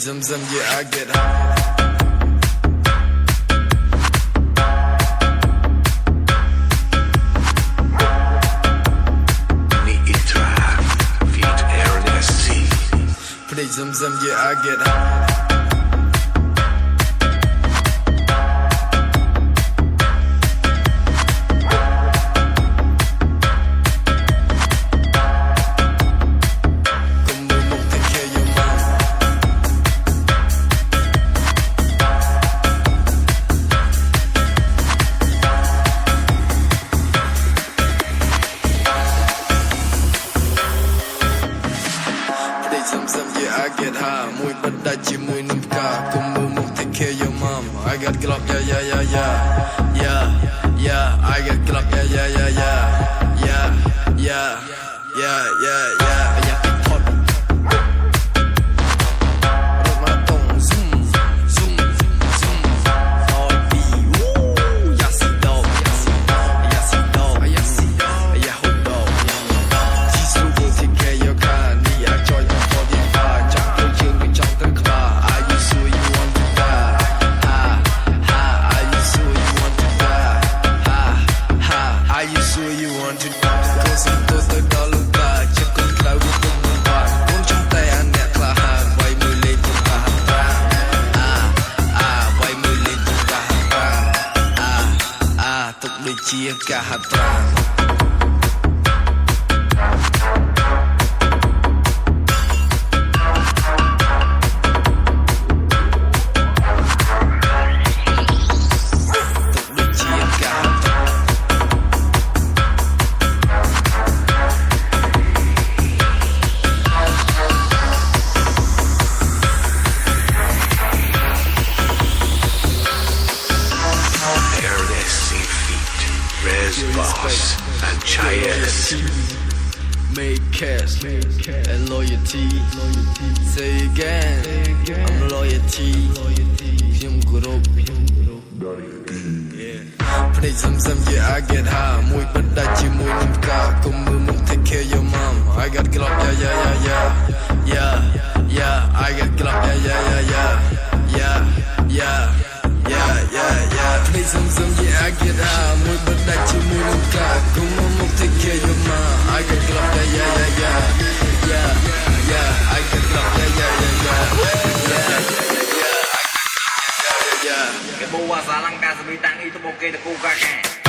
Zum yeah, I get high. Play zum yeah, I get high. Yeah, I get high. Muy badachi, muy nimka. Come move, take care of your mom. I got Glock, yeah. I got Glock, yeah. Are you sure you want to die? Cause I'm close to the lugar. Check on cloud with the bar. Don't you play on that cloud. Why me late to the why me late to the took the cheer kahatra. Boss and Chayes. Make cash and loyalty. Say again, I'm loyalty. Him good up. Play some yeah, I get high. Muy badachi, muy nimka. Come move, take care of your mom. I got Glock, yeah. I got Glock, yeah. Play some yeah, I get high. Muy badachi, muy nimka. Come move, take care of your mom. I got Glock, yeah. I got Glock, yeah. Cái bố hoa xá lăng ca sẽ bị tăng y tôi bố kê được cô ca kè